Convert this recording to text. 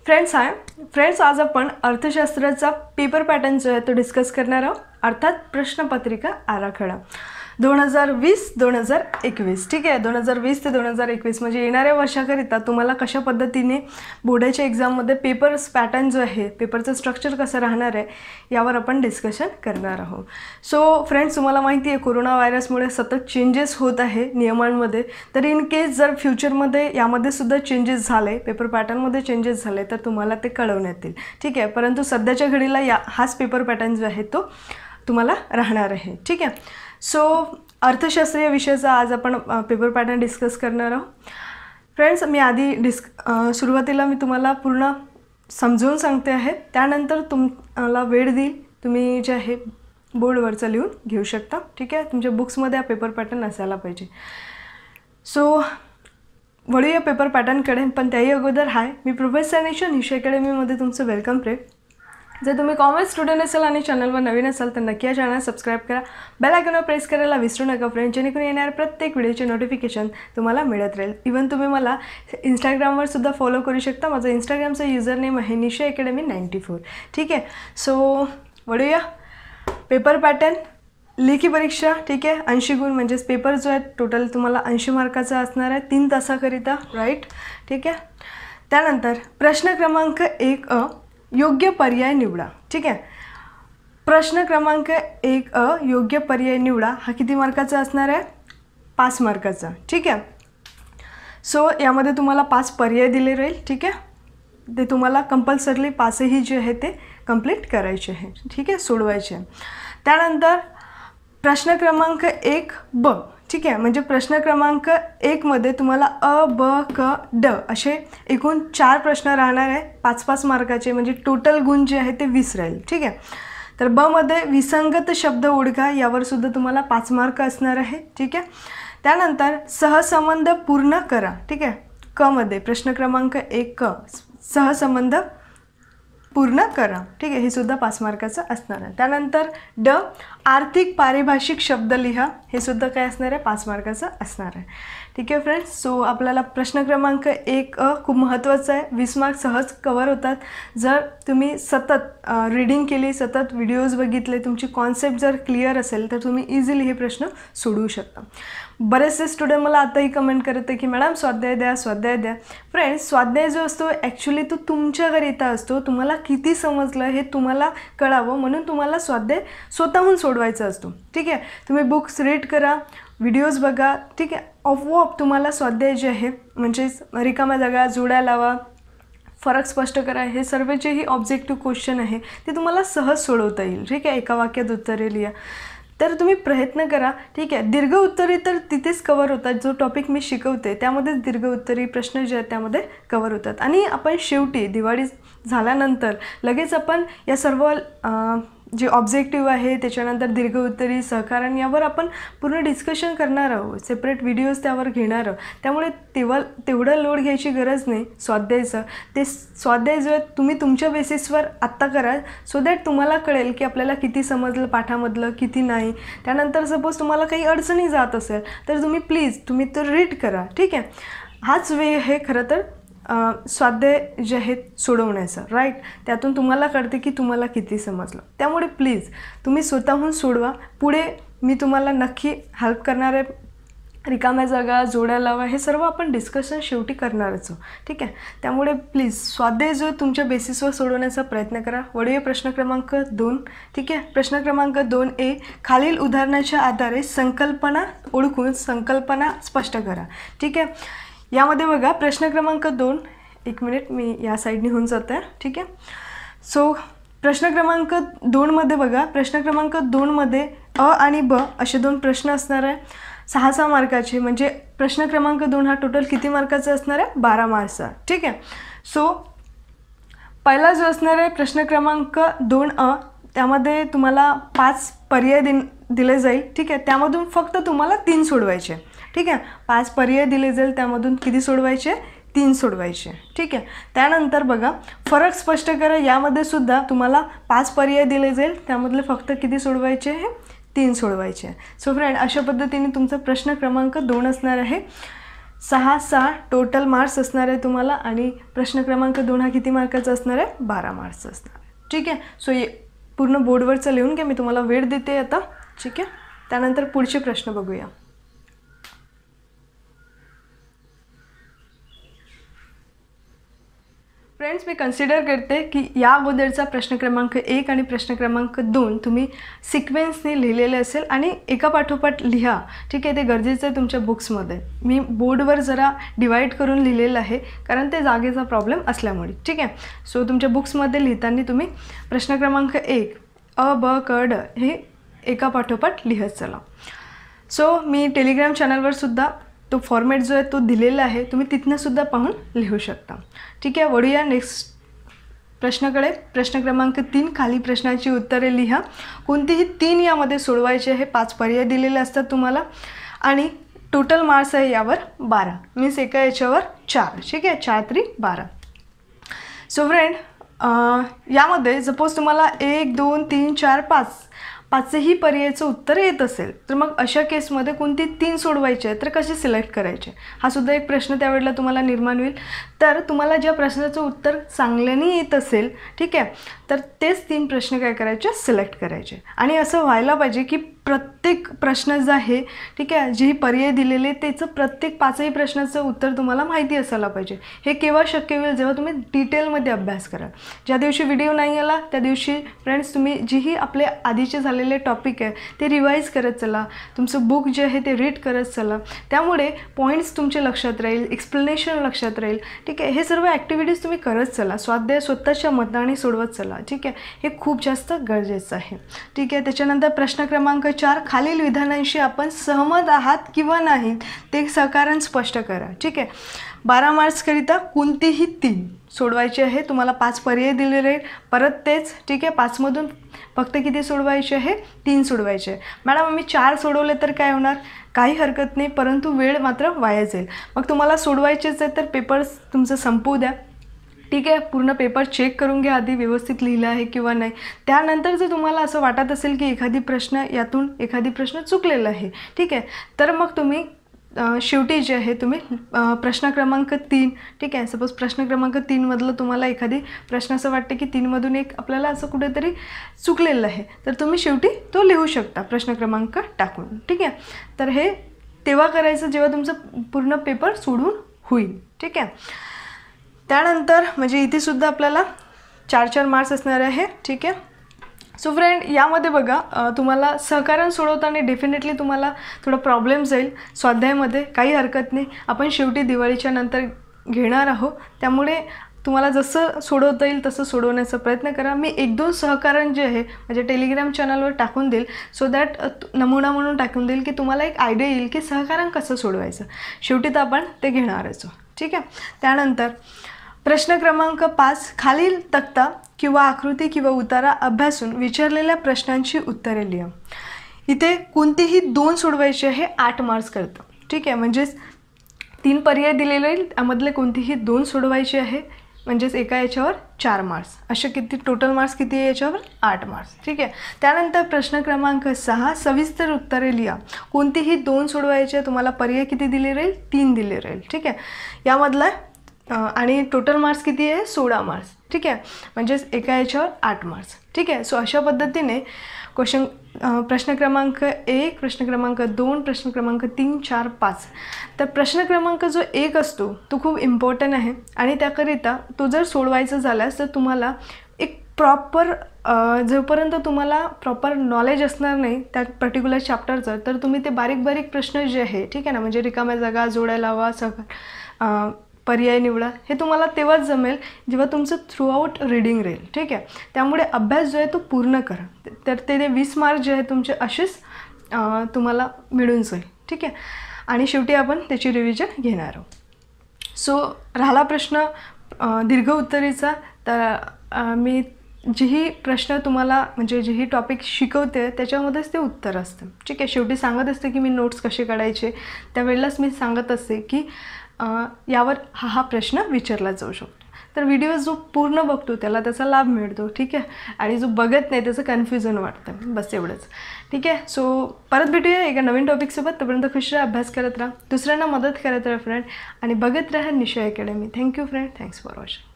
Friends आज आपण अर्थशास्त्राचा पेपर पॅटर्न जो आहे तो डिस्कस करणार आहोत, अर्थात प्रश्नपत्रिका आराखडा 2020-2021. ठीक आहे, 2020 ते 2021 म्हणजे येणाऱ्या वर्षाकरिता तुम्हाला कशा पद्धतीने बोर्डाच्या एक्झाममध्ये पेपर्स पॅटर्न जो आहे, पेपरचं स्ट्रक्चर कसं राहणार आहे यावर आपण डिस्कशन करणार आहोत. सो फ्रेंड्स, तुम्हाला माहिती आहे कोरोना व्हायरसमुळे सतत चेंजेस होत आहे नियमांमध्ये. तर इन केस जर फ्युचरमध्ये यामध्ये सुद्धा चेंजेस झाले, पेपर पॅटर्नमध्ये चेंजेस झाले तर तुम्हाला ते कळवण्यात येईल. ठीक आहे, परंतु सध्याच्या घडीला हाच पेपर पॅटर्न जो आहे तो तुम्हाला राहणार आहे. ठीक आहे, सो अर्थशास्त्रीय विषयाचा आज आपण पेपर पॅटर्न डिस्कस करणार आहोत. फ्रेंड्स, मी आधी सुरुवातीला मी तुम्हाला पूर्ण समजून सांगते आहे, त्यानंतर तुम्हाला वेळ देईल, तुम्ही जे आहे बोर्डवरचं लिहून घेऊ शकता. ठीक आहे, तुमच्या बुक्समध्ये हा पेपर पॅटर्न असायला पाहिजे. सो वळूया पेपर पॅटर्नकडे, पण त्याही अगोदर मी प्रोफेसर निशा निशा अकॅडमीमध्ये तुमचं वेलकम रे. जर तुम्ही कॉमर्स स्टुडंट असाल आणि चॅनलवर नवीन असाल तर नक्की या चॅनल सबस्क्राईब करा, बेल आयकॉनवर प्रेस करायला विसरू नका फ्रेंड, जेणेकरून येणाऱ्या प्रत्येक व्हिडिओचे नोटिफिकेशन तुम्हाला मिळत राहील. इवन तुम्ही मला इंस्टाग्रामवर सुद्धा फॉलो करू शकता. माझं इंस्टाग्रामचं युजर नेम आहे निशा अकॅडमी 94. ठीक आहे, सो वळूया पेपर पॅटर्न. लेखी परीक्षा, ठीक आहे, 80 गुण म्हणजेच पेपर जो आहे टोटल तुम्हाला 80 मार्काचा असणार आहे 3 तासाकरिता, राईट. ठीक आहे, त्यानंतर प्रश्न क्रमांक 1 योग्य पर्याय निवडा. ठीक आहे, प्रश्न क्रमांक 1 योग्य पर्याय निवडा हा किती मार्काचा असणार आहे? 5 मार्काचा. ठीक आहे, सो यामध्ये तुम्हाला 5 पर्याय दिले राहील. ठीक आहे, ते तुम्हाला कंपल्सरली 5ही जे आहे ते कंप्लीट करायचे आहे. ठीक आहे, सोडवायचे. त्यानंतर प्रश्न क्रमांक 1 ठीक आहे, म्हणजे प्रश्न क्रमांक 1मध्ये तुम्हाला अ, ब, क, ड असे एकूण 4 प्रश्न राहणार आहे 5-5 मार्काचे, म्हणजे टोटल गुण जे आहे ते 20 राहील. ठीक आहे, तर ब मध्ये विसंगत शब्द ओळखा, यावर सुद्धा तुम्हाला 5 मार्क असणार आहे. ठीक आहे, त्यानंतर सहसंबंध पूर्ण करा. ठीक आहे, क मध्ये प्रश्न क्रमांक 1 सहसंबंध पूर्ण करा. ठीक आहे, हे सुद्धा 5 मार्काचं असणार आहे. त्यानंतर ड आर्थिक पारिभाषिक शब्द लिहा, हे सुद्धा काय असणार आहे? 5 मार्काचं असणार आहे. ठीक आहे फ्रेंड्स, सो आपल्याला प्रश्न क्रमांक 1 खूप महत्त्वाचा आहे. 20 मार्क सहज कवर होतात जर तुम्ही सतत रीडिंग केली, सतत व्हिडिओज बघितले, तुमची कॉन्सेप्ट जर क्लिअर असेल तर तुम्ही इझिली हे प्रश्न सोडवू शकता. बरेचसे स्टुडंट मला आताही कमेंट करत आहे की मॅडम स्वाध्याय द्या, स्वाध्याय द्या. फ्रेंड्स, स्वाध्याय जो असतो ॲक्च्युली तो तुमच्याकरिता असतो, तुम्हाला किती समजलं हे तुम्हाला कळावं म्हणून तुम्हाला स्वाध्याय स्वतःहून सोडवायचा असतो. ठीक आहे, तुम्ही बुक्स रीड करा, व्हिडिओज बघा. ठीक आहे, ऑफ तुम्हाला स्वाध्याय जे आहे म्हणजेच रिकाम्या जागा, जोड्या लावा, फरक स्पष्ट करा, हे सर्व जेही ऑब्जेक्टिव्ह क्वेश्चन आहे ते तुम्हाला सहज सोडवता येईल. ठीक आहे, एका वाक्यात उत्तरे लिहा. तर तुम्ही प्रयत्न करा. ठीक आहे, दीर्घ उत्तरे तर तिथेच कवर होतात, जो टॉपिक मी शिकवते त्यामध्येच दीर्घ उत्तरी प्रश्न जे आहेत त्यामध्ये कवर होतात. आणि आपण शेवटी दिवाळी झाल्यानंतर लगेच आपण या सर्व जे ऑब्जेक्टिव्ह आहे, त्याच्यानंतर दीर्घ उत्तरी, सहकारण यावर आपण पूर्ण डिस्कशन करणार आहोत, सेपरेट व्हिडिओज त्यावर घेणार आहोत. त्यामुळे तेवढं लोड घ्यायची गरज नाही स्वाध्यायचं. ते स्वाध्याय जो आहे तुम्ही तुमच्या बेसिसवर आत्ता करा, सो दॅट तुम्हाला कळेल की आपल्याला किती समजलं पाठामधलं, किती नाही. त्यानंतर सपोज तुम्हाला काही अडचणी जात असेल तर तुम्ही तर रीड करा. ठीक आहे, हाच वे आहे खरं तर स्वाध्याय जे आहेत सोडवण्याचं, राईट. त्यातून तुम्हाला कळते की तुम्हाला किती समजलं. त्यामुळे प्लीज तुम्ही स्वतःहून सोडवा. पुढे मी तुम्हाला नक्की हेल्प करणार आहे. रिकाम्या जागा, जोड्या लावा, हे सर्व आपण डिस्कशन शेवटी करणारच. ठीक आहे, त्यामुळे प्लीज स्वाध्याय जो तुमच्या बेसिसवर सोडवण्याचा प्रयत्न करा. वळूया प्रश्न क्रमांक 2. ठीक आहे, प्रश्न क्रमांक 2 खालील उदाहरणाच्या आधारे संकल्पना ओळखून संकल्पना स्पष्ट करा. ठीक आहे, यामध्ये बघा प्रश्न क्रमांक 2, 1 मिनिट मी या साईडने होऊन जाते. ठीक आहे, सो प्रश्न क्रमांक 2मध्ये बघा, प्रश्न क्रमांक 2मध्ये अ आणि ब असे 2 प्रश्न असणार आहे 6 मार्काचे. म्हणजे प्रश्न क्रमांक 2 हा टोटल किती मार्काचा असणार आहे? 12 मार्कचा. ठीक आहे, सो पहिला जो असणार आहे प्रश्न क्रमांक 2 त्यामध्ये तुम्हाला 5 पर्याय दिले जाईल. ठीक आहे, त्यामधून फक्त तुम्हाला 3 सोडवायचे. ठीक आहे, 5 पर्याय दिले जाईल, त्यामधून किती सोडवायचे? 3 सोडवायचे. ठीक आहे, त्यानंतर बघा फरक स्पष्ट करा, यामध्ये सुद्धा तुम्हाला 5 पर्याय दिले जाईल, त्यामधले फक्त किती सोडवायचे? 3 सोडवायचे. सो फ्रेंड, अशा पद्धतीने तुमचा प्रश्न क्रमांक 2 असणार आहे. 6 टोटल मार्क्स असणार आहे तुम्हाला आणि प्रश्न क्रमांक 2 हा किती मार्काचा असणार आहे? 12 मार्क्सचा असणार आहे. ठीक आहे. सो पूर्ण बोर्डवरचं लिहून घ्या, मी तुम्हाला वेळ देते आता. ठीक आहे. त्यानंतर पुढचे प्रश्न बघूया. फ्रेंड्स, मी कन्सिडर करते की या अगोदरचा प्रश्न क्रमांक 1 आणि प्रश्न क्रमांक 2 तुम्ही सिक्वेन्सने लिहिलेले असेल आणि एका पाठोपाठ लिहा. ठीक आहे. ते गरजेचं आहे तुमच्या बुक्समध्ये. मी बोर्डवर जरा डिवाईड करून लिहिलेलं आहे कारण ते जागेचा प्रॉब्लेम असल्यामुळे. ठीक आहे. सो तुमच्या बुक्समध्ये लिहिताना तुम्ही प्रश्न क्रमांक 1 अ ब क ड हे एका पाठोपाठ लिहत चला. सो मी टेलिग्राम चॅनलवर सुद्धा तो फॉर्मॅट जो आहे तो दिलेला आहे, तुम्ही तिथनं सुद्धा पाहून लिहू शकता. ठीक आहे. वळूया नेक्स्ट प्रश्नाकडे. प्रश्न क्रमांक 3 खाली प्रश्नाची उत्तरे लिहा. कोणतीही 3 यामध्ये सोडवायचे आहे. 5 पर्याय दिलेले असतात तुम्हाला आणि टोटल मार्क्स आहे यावर 12, मीन्स एका याच्यावर 4. ठीक आहे. 4 3 12. सो फ्रेंड, यामध्ये सपोज तुम्हाला 1 2 3 4 5 पाचही पर्यायाचं उत्तर येत असेल तर मग अशा केसमध्ये कोणती 3 सोडवायचे आहे तर कसे सिलेक्ट करायचे, हा सुद्धा एक प्रश्न त्यावेळेला तुम्हाला निर्माण होईल. तर तुम्हाला ज्या प्रश्नाचं उत्तर चांगल्याने येत असेल, ठीक आहे, तर तेच 3 प्रश्न काय करायचे, सिलेक्ट करायचे. आणि असं व्हायला पाहिजे की प्रत्येक प्रश्न जो आहे, ठीक आहे, जे पर्याय दिलेले त्याचं प्रत्येक 5ही प्रश्नाचं उत्तर तुम्हाला माहिती असायला पाहिजे. हे केव्हा शक्य होईल, जेव्हा तुम्ही डिटेलमध्ये अभ्यास कराल. ज्या दिवशी व्हिडिओ नाही आला त्या दिवशी फ्रेंड्स तुम्ही जेही आपले आधीचे झालेले टॉपिक आहे ते रिवाईज करत चला, तुमचं बुक जे आहे ते रीड करत चला. त्यामुळे पॉईंट्स तुमचे लक्षात राहील, एक्सप्लेनेशन लक्षात राहील. ठीक आहे. हे सर्व ॲक्टिव्हिटीज तुम्ही करत चला, स्वाध्याय स्वतःच्या मताने सोडवत चला. ठीक आहे. हे खूप जास्त गरजेचं आहे. ठीक आहे. त्याच्यानंतर प्रश्न क्रमांक 4 खालील विधानांशी आपण सहमत आहात किंवा नाही ते सहकारण स्पष्ट करा. ठीक आहे. 12 मार्क्सकरिता कोणतीही 3 सोडवायचे आहे. तुम्हाला 5 पर्याय दिले राहील, परत तेच. ठीक आहे. 5मधून फक्त किती सोडवायचे आहे, 3 सोडवायचे. मॅडम आम्ही 4 सोडवले तर काय होणार, काही हरकत नाही, परंतु वेळ मात्र वाया जाईल. मग तुम्हाला सोडवायचेच आहे तर पेपर्स तुमचं संपवू द्या. ठीक आहे. पूर्ण पेपर चेक करून घ्या आधी, व्यवस्थित लिहिलं आहे किंवा नाही. त्यानंतर जर तुम्हाला असं वाटत असेल की एखादी प्रश्न चुकलेला आहे, ठीक आहे, तर मग तुम्ही शेवटी जे आहे तुम्ही प्रश्न क्रमांक 3, ठीक आहे, सपोज प्रश्न क्रमांक 3मधलं तुम्हाला एखादी प्रश्न असं वाटते की 3मधून एक आपल्याला असं कुठेतरी चुकलेलं आहे, तर तुम्ही शेवटी तो लिहू शकता प्रश्न क्रमांक टाकून. ठीक आहे. तर हे तेव्हा करायचं जेव्हा तुमचं पूर्ण पेपर सोडून होईल. ठीक आहे. त्यानंतर म्हणजे इथेसुद्धा आपल्याला 4 मार्क्स असणार आहे. ठीक आहे. सो फ्रेंड, यामध्ये बघा तुम्हाला सहकारण सोडवताना डेफिनेटली तुम्हाला थोडा प्रॉब्लेम जाईल स्वाध्यायामध्ये, काही हरकत नाही. आपण शेवटी दिवाळीच्या नंतर घेणार आहोत, त्यामुळे तुम्हाला जसं सोडवता येईल तसं सोडवण्याचा प्रयत्न करा. मी 1-2 सहकारण जे आहे म्हणजे टेलिग्राम चॅनलवर टाकून देईल, सो दॅट नमुना म्हणून टाकून देईल की तुम्हाला एक आयडिया येईल की सहकारण कसं सोडवायचं. शेवटी तर आपण ते घेणारच. ठीक आहे. त्यानंतर प्रश्न क्रमांक 5 खालील तक्ता किंवा आकृती किंवा उतारा अभ्यासून विचारलेल्या प्रश्नांची उत्तरे लिहा. इथे कोणतीही 2 सोडवायचे आहे, 8 मार्क्स करतं. ठीक आहे. म्हणजेच 3 पर्याय दिलेले आहेत, त्यामधले कोणतीही 2 सोडवायचे आहे, म्हणजेच एका याच्यावर 4 मार्क्स. असे किती टोटल मार्क्स किती आहे याच्यावर, 8 मार्क्स. ठीक आहे. त्यानंतर प्रश्न क्रमांक 6 सविस्तर उत्तरे लिहा. कोणतीही 2 सोडवायचे, तुम्हाला पर्याय किती दिले राहील, 3 दिले राहील. ठीक आहे. यामधला आणि टोटल मार्क्स किती आहे, 16 मार्क्स. ठीक आहे. म्हणजेच एका याच्यावर 8 मार्क्स. ठीक आहे. सो अशा पद्धतीने प्रश्न क्रमांक 1, प्रश्न क्रमांक 2, प्रश्न क्रमांक 3, 4, 5. तर प्रश्न क्रमांक जो 1 असतो तो खूप इम्पॉर्टंट आहे आणि त्याकरिता तो जर सोडवायचा झाल्यास तर तुम्हाला एक प्रॉपर जोपर्यंत तुम्हाला प्रॉपर नॉलेज असणार नाही त्या पर्टिक्युलर चॅप्टरचं, तर तुम्ही ते बारीक बारीक प्रश्न जे आहे, ठीक आहे ना, म्हणजे रिकाम्या जागा जोड्या लावा, पर्याय निवडा, हे तुम्हाला तेव्हाच जमेल जेव्हा तुमचं थ्रूआउट रीडिंग राहील. ठीक आहे. त्यामुळे अभ्यास जो आहे तो पूर्ण करा, तर ते 20 मार्क जे आहे तुमचे असेच तुम्हाला मिळून जाईल. ठीक आहे. आणि शेवटी आपण त्याची रिव्हिजन घेणार आहोत. सो राहिला प्रश्न दीर्घ उत्तरेचा, तर मी जेही प्रश्न तुम्हाला म्हणजे जेही टॉपिक शिकवते त्याच्यामध्येच ते उत्तर असतं. ठीक आहे. शेवटी सांगत असते की मी नोट्स कसे काढायचे, त्यावेळेलाच मी सांगत असते की यावर हा प्रश्न विचारला जाऊ शकतो. तर व्हिडिओ जो पूर्ण बघतो त्याला त्याचा लाभ मिळतो, ठीक आहे. आणि जो बघत नाही त्याचं कन्फ्युजन वाटतं, बस एवढंच, ठीक आहे. सो परत भेटूया एका नवीन टॉपिकसोबत. तोपर्यंत खुश राहा, अभ्यास करत राहा, दुसऱ्यांना मदत करत राहा फ्रेंड, आणि बघत राहा Nisha academy. Thank you friend, thanks for watching.